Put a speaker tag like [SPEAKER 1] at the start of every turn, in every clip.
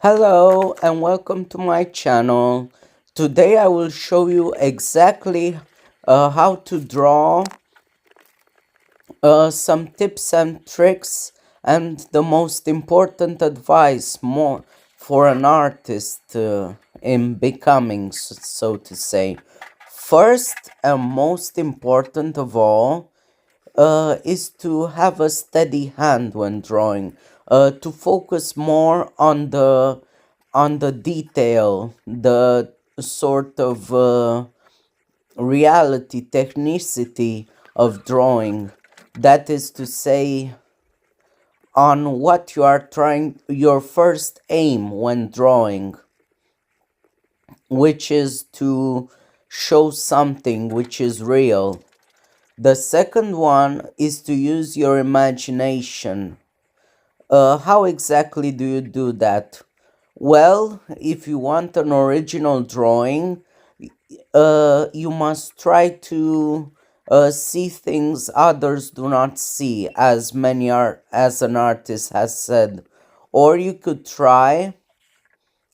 [SPEAKER 1] Hello and welcome to my channel. Today I will show you exactly how to draw some tips and tricks and the most important advice more for an artist in becoming, so to say. First and most important of all is to have a steady hand when drawing, to focus more on the detail, the sort of reality, technicity of drawing. That is to say, on what you are trying, your first aim when drawing, which is to show something which is real. The second one is to use your imagination. How exactly do you do that? Well, if you want an original drawing, you must try to see things others do not see, as as an artist has said. Or you could try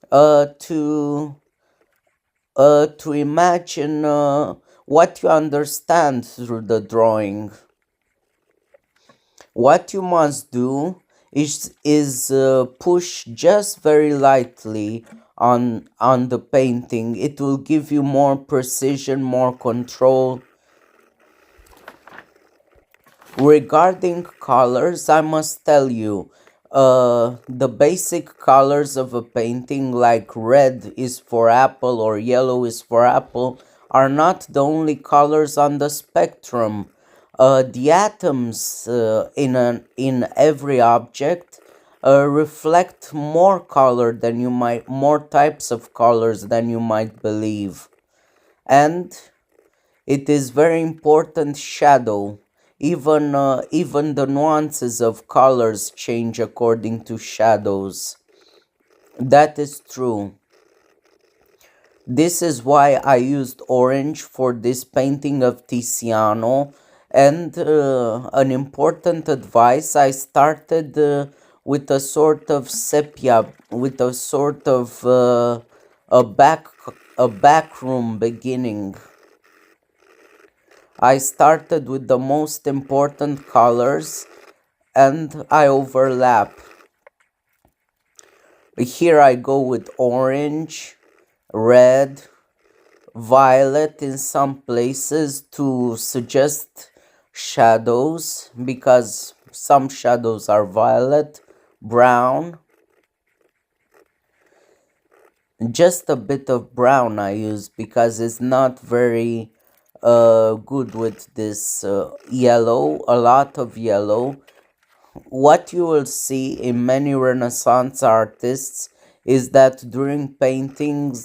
[SPEAKER 1] uh, to to imagine what you understand through the drawing. What you must do is push just very lightly on the painting. It will give you more precision, more control. Regarding colors, I must tell you, the basic colors of a painting, like red is for apple or yellow is for apple, are not the only colors on the spectrum. The atoms in every object reflect more color than you might, more types of colors than you might believe, and it is very important shadow. Even the nuances of colors change according to shadows. That is true. This is why I used orange for this painting of Tiziano. And an important advice, I started with a sort of sepia, with a sort of a back a back room beginning. I started with the most important colors and I overlap. Here I go with orange, red, violet in some places to suggest shadows, because some shadows are violet, brown. Just a bit of brown I use because it's not very good with this yellow, a lot of yellow. What you will see in many Renaissance artists is that during painting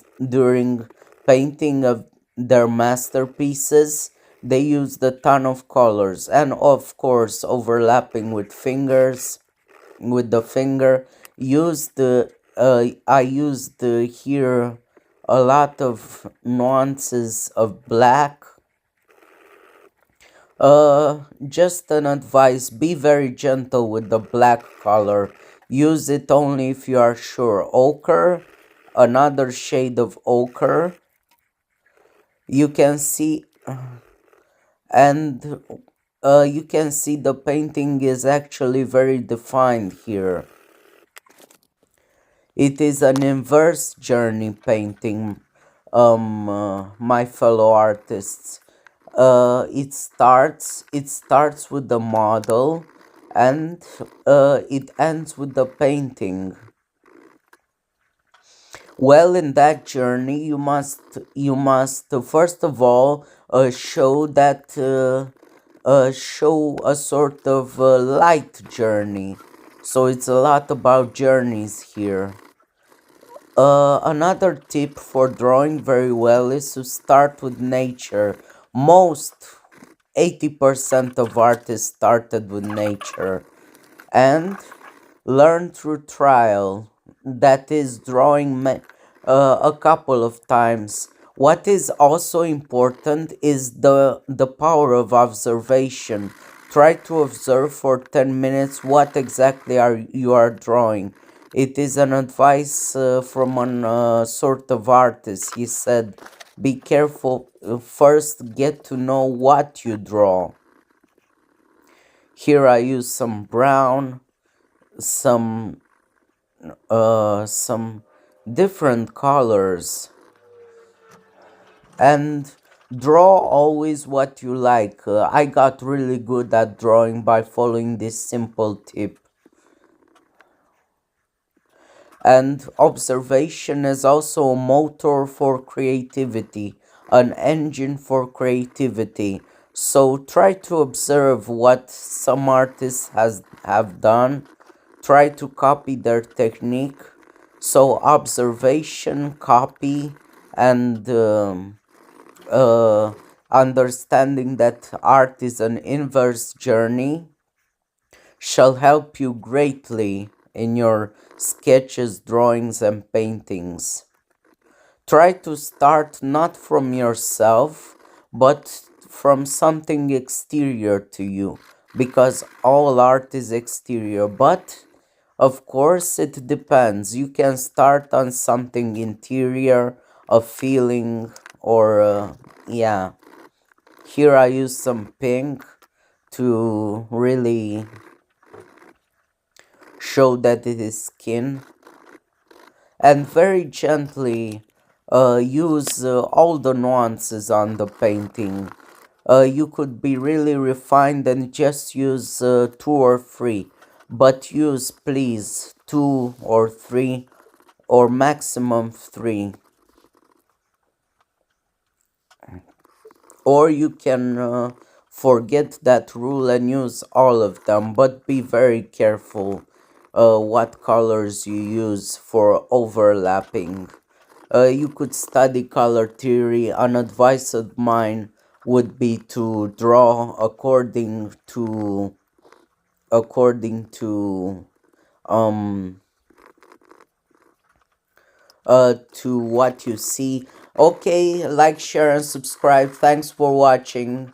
[SPEAKER 1] of their masterpieces, they use the ton of colors, and of course overlapping with the finger. I used here a lot of nuances of black. Just an advice, be very gentle with the black color. Use it only if you are sure. Ochre, another shade of ochre. You can see, and you can see the painting is actually very defined here. It is an inverse journey painting, my fellow artists. It starts with the model, and it ends with the painting. Well, in that journey, you must first of all show a sort of light journey. So it's a lot about journeys here. Another tip for drawing very well is to start with nature. Most 80% of artists started with nature and learn through trial. That is drawing a couple of times. What is also important is the power of observation. Try to observe for 10 minutes what exactly are you are drawing. It is an advice from an sort of artist. He said, be careful, first get to know what you draw. Here I use some brown, some some different colors, and draw always what you like. I got really good at drawing by following this simple tip. And observation is also a motor for creativity, an engine for creativity. So try to observe what some artists have done. Try to copy their technique. So observation, copy, and understanding that art is an inverse journey shall help you greatly in your sketches, drawings, and paintings. Try to start not from yourself, but from something exterior to you, because all art is exterior. But of course, it depends. You can start on something interior, a feeling, or yeah. Here I use some pink to really show that it is skin, and very gently use all the nuances on the painting. You could be really refined and just use two or three, but use please two or three, or maximum three. Or you can forget that rule and use all of them, but be very careful what colors you use for overlapping. You could study color theory. An advice of mine would be to draw according um to what you see. Okay, like, share, and subscribe. Thanks for watching.